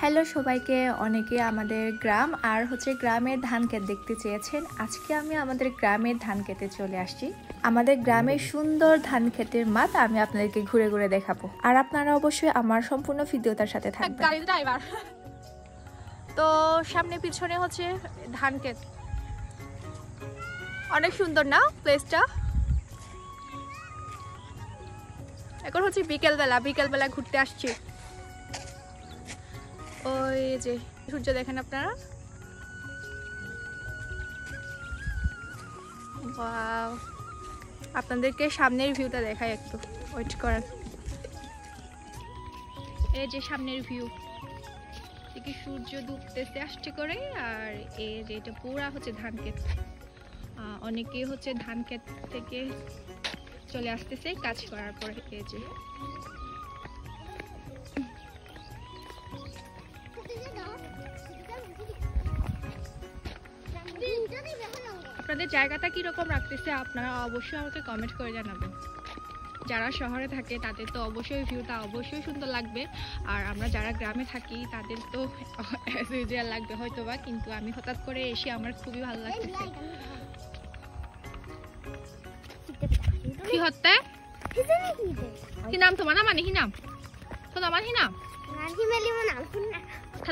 Hello সবাইকে, অনেকে আমাদের গ্রাম আর গ্রামের ধান ক্ষেত দেখতে চেয়েছেন। আজকে আমি আমাদের গ্রামের ধান ক্ষেতে চলে আসছি। আমাদের গ্রামের সুন্দর ধান ক্ষেতের মাঠ আমি আপনাদেরকে ঘুরে ঘুরে দেখাবো, আর আপনারা অবশ্যই আমার সম্পূর্ণ ভিডিওটার সাথে থাকবেন। গাড়ি ড্রাইভার তো সামনে পিছনে ধান ক্ষেত, অনেক সুন্দর না প্লেসটা। এখন বিকেলবেলা ঘুরতে আসছি। ওই যে সূর্য দেখেন আপনারা, ওয়াও। আপনাদেরকে সামনের ভিউটা দেখাই, একটু ওয়েট করেন। এই যে সামনের ভিউ, এদিকে সূর্য ডুবতেছে আসছে করে, আর এই যে এটা পুরা ধান ক্ষেত। অনেকে ধান ক্ষেত থেকে চলে আসতেছে কাজ করার পরে। এই যে আপনাদের জায়গাটা কিরকম রাখতেছে আপনারা অবশ্যই আমাকে কমেন্ট করে জানাবেন। যারা শহরে থাকে তাদের তো অবশ্যই ভিউটা অবশ্যই সুন্দর লাগবে, আর আমরা যারা গ্রামে থাকি তাদের তো লাগবে হয়তোবা, কিন্তু আমি হঠাৎ করে এসে আমার খুবই ভালো লাগতেছে। কি হতে কি নাম তোমার? না মানে হি নাম তো নামান হি নাম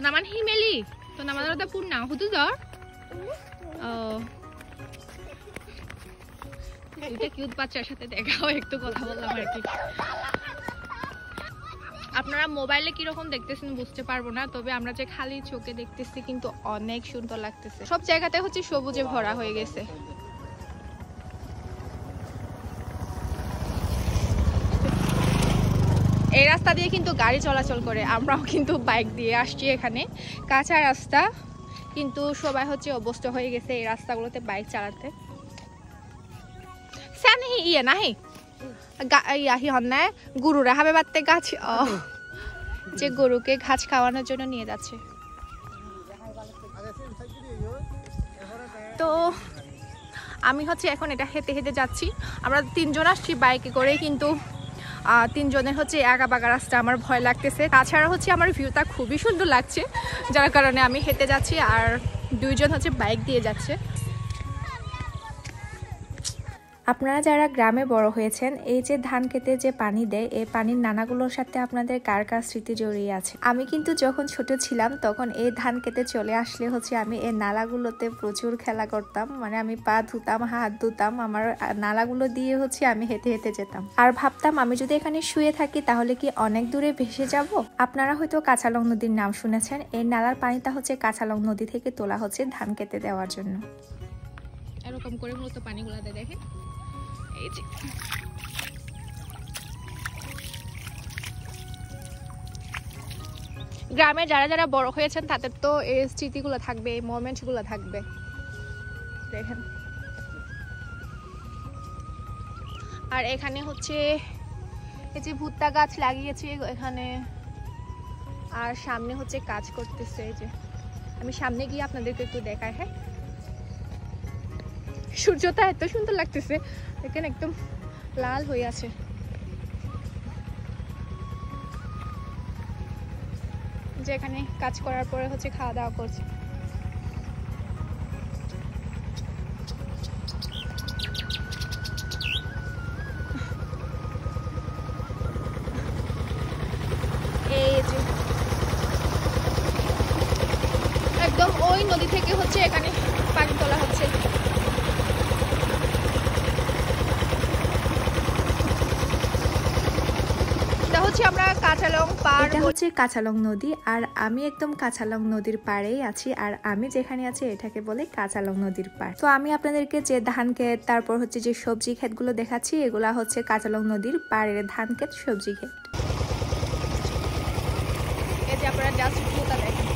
নামান হি মেলি তো নামান পূর্ণা হুদু জ্বর। ও এটা কিউট বাচ্চার সাথে দেখাও, একটু কথা বললাম আর কি। আপনারা মোবাইলে কিরকম দেখতেছেন বুঝতে পারবো না, তবে আমরা যে খালি চোখে দেখতেছি কিন্তু অনেক সুন্দর লাগতেছে। সব জায়গাতে সবুজে ভরা হয়ে গেছে। এই রাস্তা দিয়ে কিন্তু গাড়ি চলাচল করে, আমরাও কিন্তু বাইক দিয়ে আসছি। এখানে কাঁচা রাস্তা, কিন্তু সবাই অভ্যস্ত হয়ে গেছে এই রাস্তাগুলোতে বাইক চালাতে। ইয়ে নাহি ইয়াহি হন্যা গরুরা হাবে বাড়তে গাছ, যে গরুকে ঘাস খাওয়ানোর জন্য নিয়ে যাচ্ছে। তো আমি এখন এটা হেঁটে হেঁটে যাচ্ছি। আমরা তিনজন আসছি বাইকে করে, কিন্তু তিনজনের একা বাঁকা রাস্তা, আমার ভয় লাগতেছে। তাছাড়া আমার ভিউটা খুবই সুন্দর লাগছে, যার কারণে আমি হেঁটে যাচ্ছি, আর দুইজন বাইক দিয়ে যাচ্ছে। আপনারা যারা গ্রামে বড় হয়েছেন, এই যে ধান খেতে যে পানি দেয়, এই পানির নানাগুলোর সাথে আপনাদের কার কার স্মৃতি জড়িয়ে আছে? আমি কিন্তু যখন ছোট ছিলাম তখন এই ধান খেতে চলে আসলে আমি এই নালাগুলোতে প্রচুর খেলা করতাম। মানে আমি পা ধুতাম, হাত ধুতাম, আমার নালাগুলো দিয়ে আমি হেঁটে হেঁটে যেতাম, আর ভাবতাম আমি যদি এখানে শুয়ে থাকি তাহলে কি অনেক দূরে ভেসে যাব। আপনারা হয়তো কাঁচালং নদীর নাম শুনেছেন। এই নালার পানিটা কাঁচালং নদী থেকে তোলা ধান খেতে দেওয়ার জন্য। এরকম করে মূলত পানিগুলা দেয়, দেখেন। এই যে গ্রামে যারা যারা বড় হয়েছেন তাদের তো এই স্মৃতিগুলো থাকবে, এই মোমেন্টগুলো থাকবে। দেখেন, আর এখানে এই যে ভুট্টা গাছ লাগিয়েছি এখানে, আর সামনে কাজ করতেছে। এই যে আমি সামনে গিয়ে আপনাদেরকে একটু দেখাই। হ্যাঁ, সূর্যটা এত সুন্দর লাগতেছে, দেখেন একদম লাল হয়ে আছে। যে এখানে কাজ করার পরে খাওয়া দাওয়া করছে। এই যে একদম ওই নদী থেকে এখানে পানি তোলা হচ্ছে। আমরা কাঁচালং পার, এটা কাঁচালং নদী, আর আমি একদম কাঁচালং নদীর পাড়েই আছি। আর আমি যেখানে আছি এটাকে বলে কাঁচালং নদীর পাড়। তো আমি আপনাদেরকে যে ধান ক্ষেত, তারপর যে সবজি ক্ষেতগুলো দেখাচ্ছি, এগুলা কাঁচালং নদীর পাড়ের ধান ক্ষেত, সবজি ক্ষেত। এই যে আপনারা জাস্ট ভিউটা দেখেন।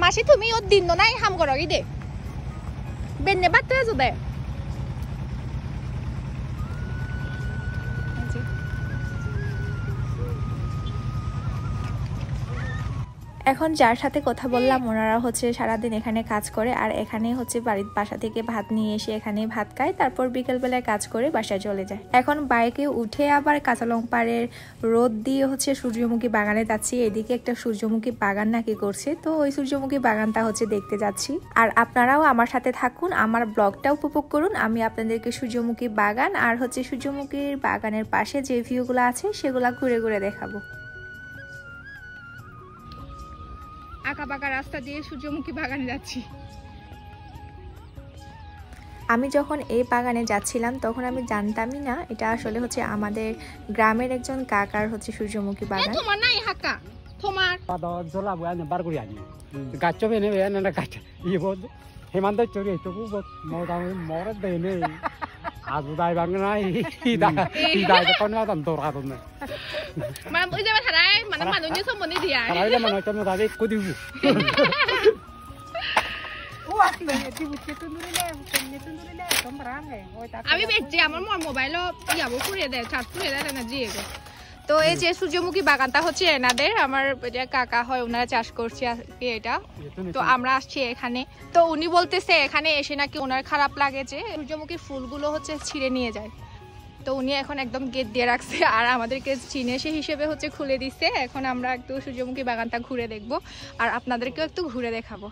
মাসি তুমি ও দিন নাই হাম করো দে বেন্নে বাত্তে আছো দে এখন যার সাথে কথা বললাম ওনারা হচ্ছে সারাদিন এখানে কাজ করে আর এখানে হচ্ছে বাড়ির বাসা থেকে ভাত নিয়ে এসে এখানে ভাত খায়, তারপর বিকেলবেলায় কাজ করে বাসায় চলে যায়। এখন বাইকে উঠে আবার কাঁচালং পাড়ের রোদ দিয়ে হচ্ছে সূর্যমুখী বাগানে যাচ্ছি। এদিকে একটা সূর্যমুখী বাগান নাকি করছে, তো ওই সূর্যমুখী বাগানটা হচ্ছে দেখতে যাচ্ছি। আর আপনারাও আমার সাথে থাকুন, আমার ব্লগটা উপভোগ করুন। আমি আপনাদেরকে সূর্যমুখী বাগান আর হচ্ছে সূর্যমুখীর বাগানের পাশে যে ভিউগুলো আছে সেগুলা ঘুরে ঘুরে দেখাবো। আঁকা বাঁকা রাস্তা দিয়ে সূর্যমুখী বাগানে যাচ্ছি। আমি যখন এই বাগানে যাচ্ছিলাম তখন আমি জানতামই না এটা আসলে হচ্ছে আমাদের গ্রামের একজন কাকার হচ্ছে সূর্যমুখী বাগান। তোমার নাই হাকা তোমার জলা বয়া বার করে আনি গাছ বেনে বেয়া না গাছ ইবো হেমান্ত চুরি তো মরা মরা দেনে আজু দাই বাংনাই দাই কোন আদম দরা দম মানে ওই যে থারাই মানে মানুষ সম্বন্ধে দিয়া থারাই যে মানুষ তো দাবি কদিউ আমি বেচছি আমার মোবাইলও ইয়াবো করে দেয় চার্জ করে দেয় না জিয়ে। তো এই যে সূর্যমুখী বাগানটা হচ্ছে এনাদের, আমার কাকা হয় ওনারা চাষ করছে এটা। তো আমরা আসছি এখানে, তো উনি বলতেছে এখানে এসে নাকি ওনার খারাপ লাগে যে সূর্যমুখী ফুলগুলো হচ্ছে ছিঁড়ে নিয়ে যায়। তো উনি এখন একদম গেট দিয়ে রাখছে আর আমাদেরকে চিনে সে হিসেবে হচ্ছে খুলে দিচ্ছে। এখন আমরা একটু সূর্যমুখী বাগানটা ঘুরে দেখবো আর আপনাদেরকেও একটু ঘুরে দেখাবো।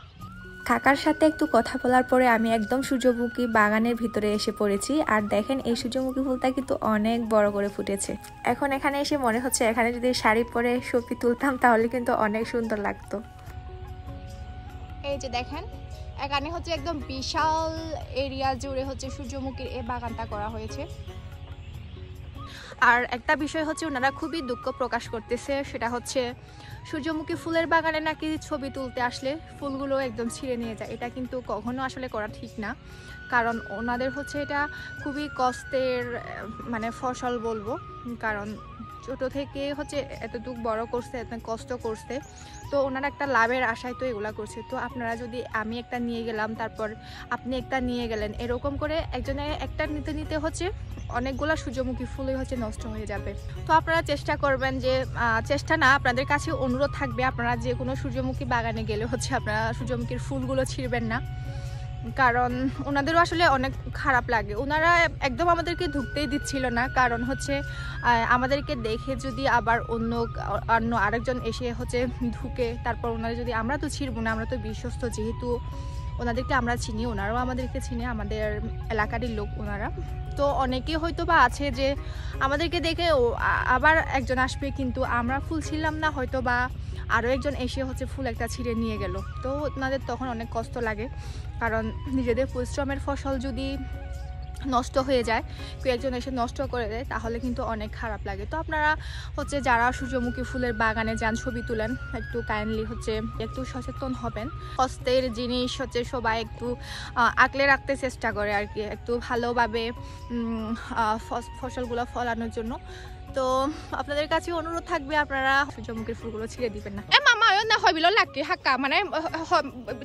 কাকার সাথে একটু কথা বলার পরে আমি একদম সূর্যমুখী বাগানের ভিতরে এসে পড়েছি। আর দেখেন এই সূর্যমুখী ফুলটা কিন্তু অনেক বড় করে ফুটেছে। এখন এখানে এসে মনে হচ্ছে এখানে যদি শাড়ি পরে ছবি তুলতাম তাহলে কিন্তু অনেক সুন্দর লাগতো। এই যে দেখেন এখানে হচ্ছে একদম বিশাল এরিয়া জুড়ে হচ্ছে সূর্যমুখীর এই বাগানটা করা হয়েছে। আর একটা বিষয় হচ্ছে ওনারা খুবই দুঃখ প্রকাশ করতেছে, সেটা হচ্ছে সূর্যমুখী ফুলের বাগানে নাকি ছবি তুলতে আসলে ফুলগুলো একদম ছিঁড়ে নিয়ে যায়। এটা কিন্তু কখনো আসলে করা ঠিক না, কারণ ওনাদের হচ্ছে এটা খুবই কষ্টের মানে ফসল বলবো, কারণ ছোট থেকে হচ্ছে এতটুকু বড় করছে, এত কষ্ট করছে, তো ওনারা একটা লাভের আশায় তো এগুলা করছে। তো আপনারা যদি আমি একটা নিয়ে গেলাম তারপর আপনি একটা নিয়ে গেলেন, এরকম করে একজনে একটা নিতে নিতে হচ্ছে অনেকগুলা সূর্যমুখী ফুলই হচ্ছে নষ্ট হয়ে যাবে। তো আপনারা চেষ্টা করবেন যে চেষ্টা না, আপনাদের কাছে অনুরোধ থাকবে আপনারা যে কোনো সূর্যমুখী বাগানে গেলে হচ্ছে আপনারা সূর্যমুখীর ফুলগুলো ছিঁড়বেন না, কারণ ওনাদেরও আসলে অনেক খারাপ লাগে। ওনারা একদম আমাদেরকে ঢুকতেই দিচ্ছিল না, কারণ হচ্ছে আমাদেরকে দেখে যদি আবার অন্য আরেকজন এসে হচ্ছে ঢুকে, তারপর ওনারা যদি, আমরা তো ছিঁড়বো না, আমরা তো বিশ্বস্ত, যেহেতু ওনাদেরকে আমরা চিনি, ওনারাও আমাদেরকে চিনি, আমাদের এলাকারই লোক ওনারা। তো অনেকেই হয়তো বা আছে যে আমাদেরকে দেখে আবার একজন আসবে, কিন্তু আমরা ফুল ছিলাম না, হয়তো বা আরও একজন এসে হচ্ছে ফুল একটা ছিঁড়ে নিয়ে গেল। তো ওনাদের তখন অনেক কষ্ট লাগে, কারণ নিজেদের পরিশ্রমের ফসল যদি নষ্ট হয়ে যায়, কেউ একজন এসে নষ্ট করে দেয়, তাহলে কিন্তু অনেক খারাপ লাগে। তো আপনারা হচ্ছে যারা সূর্যমুখী ফুলের বাগানে যান, ছবি তুলেন, একটু কাইন্ডলি হচ্ছে একটু সচেতন হবেন। কষ্টের জিনিস হচ্ছে সবাই একটু আঁকলে রাখতে চেষ্টা করে আর কি, একটু ভালোভাবে ফসলগুলো ফলানোর জন্য। তো আপনাদের কাছে অনুরোধ থাকবে আপনারা সূর্যমুখীর ফুলগুলো ছিঁড়ে দিবেন না। এ মামা না হয় বিল লাগে হাক্কা মানে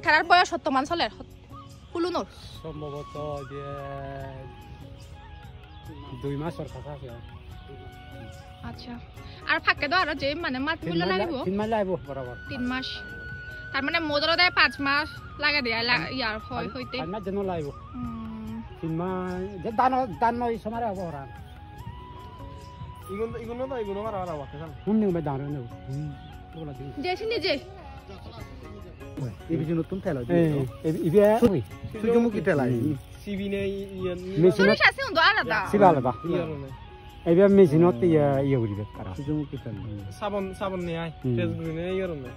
তার বয়স 70 মান চলে ফুলুনোর সম্ভবত যে 2 মাসের কথা আছে। আচ্ছা, আর ফাঁকে তো আরো যে মানে মাস মিল লাগিব 3 মাস লাগবে বরাবর 3 মাস, তার মানে মোদর দেয় 5 মাস লাগে দেয় ইয়ার হয় হইতে 5 মাস যেন লাগবে 3 মাস যে দান নয় সময় হবে ওরা ইগুনো মারা মারা ওকে জান হুন নিউ মে দান নেও ওলা দিন যেছি নিজে এই নতুন তেলা ইবে সূর্যমুখী তেলা সিবি নেই মেশিনত আছে উন্দ আলাদা সিবা আলাদা এবে মেশিনত ইয়ে করিবে তারা সূর্যমুখী তেলা সাবন নেই আই ফেসবুক নেই ইয়রনে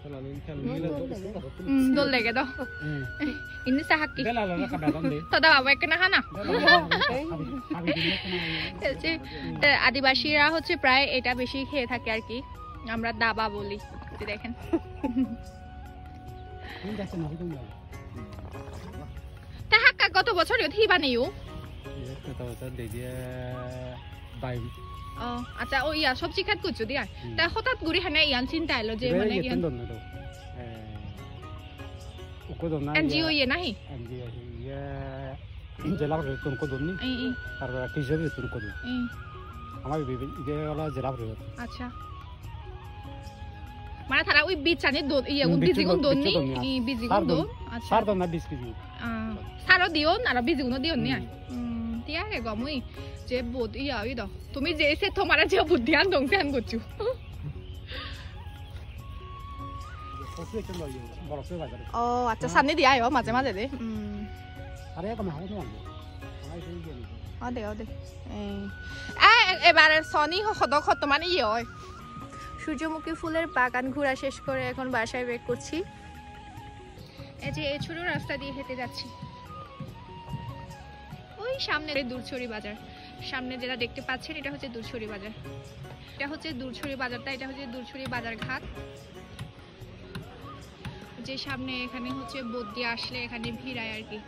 তেলা নিন খেল মিলা দল লেগে দাও ইনি সাহাকি বেলা না কাটা দন দে তো দাও এক না খানা আদিবাসীরা হচ্ছে প্রায় এটা বেশি খেয়ে থাকে আর কি, আমরা দাবা বলি। দেখেন তা হাক্কা কত বছর হিবা নেই আচ্ছা ও ইয়া সবজি খাত করছো দিয়া তা হঠাৎ ঘুরি হানে ইয়ান চিন্তা এলো যে মানে এনজিও ইয়ে নাহি জেলা বেতন কো দনি আর টিজার বেতন কো দনি আমার ইবে ওলা জেলা বেতন। আচ্ছা মানে তারা ওই বিচানি দোন ইয়া বিজিগুন দোন নি বিজিগুন দোন আচ্ছা সার দোন না 20 কেজি সারো দিও আর বিজিগুন দিও নি তিয়া কে গমুই যে বোধ ইয়া ওই দাও তুমি যে সে তোমার যে বুদ্ধি আন দং সেন করছো ও আচ্ছা সামনে দিয়ে আয়ো মাঝে মাঝে দে আরে কমে হাও তো দে এবারে সনি হদ মানে ইয়ে হয় সূর্যমুখী ফুলের বাগান ঘোরা শেষ করে এখন বাসায় ব্যাক করছি। এই যে এই ছোট রাস্তা দিয়ে হেঁটে যাচ্ছি ওই সামনে দূরছড়ি বাজার সামনে যেটা দেখতে পাচ্ছেন এটা হচ্ছে দূরছড়ি বাজার এটা হচ্ছে দূরছড়ি বাজারটা এটা হচ্ছে দূরছড়ি বাজার ঘাট যে সামনে এখানে হচ্ছে বোট দিয়ে আসলে এখানে ভিড়ায় আর কি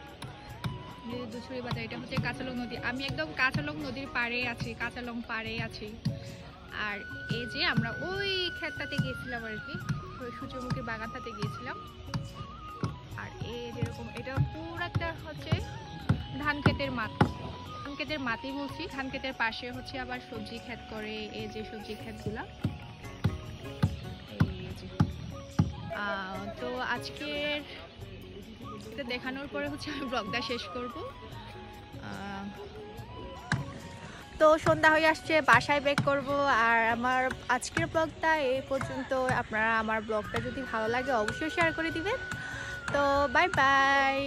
দূরছড়ি বাজার এটা হচ্ছে কাঁচালং নদী আমি একদম কাঁচালং নদীর পাড়ে আছি কাঁচালং পাড়ে আছি আর এই যে আমরা ওই ক্ষেতটাতে গিয়েছিলাম আর কি সূর্যমুখীর বাগানটাতে গিয়েছিলাম আর এই যেরকম এটা পুরো একটা হচ্ছে ধান ক্ষেতের মাঠ ধান ক্ষেতের মাটি বলছি ধান ক্ষেতের পাশে হচ্ছে আবার সবজি ক্ষেত করে এই যে সবজি ক্ষেতগুলা তো আজকের এটা দেখানোর পরে হচ্ছে আমি ব্লগটা শেষ করব তো সন্ধ্যা হয়ে আসছে বাসায় ব্যাক করব আর আমার আজকের ব্লগটা এই পর্যন্ত আপনারা আমার ব্লগটা যদি ভালো লাগে অবশ্যই শেয়ার করে দিবেন তো বাই বাই।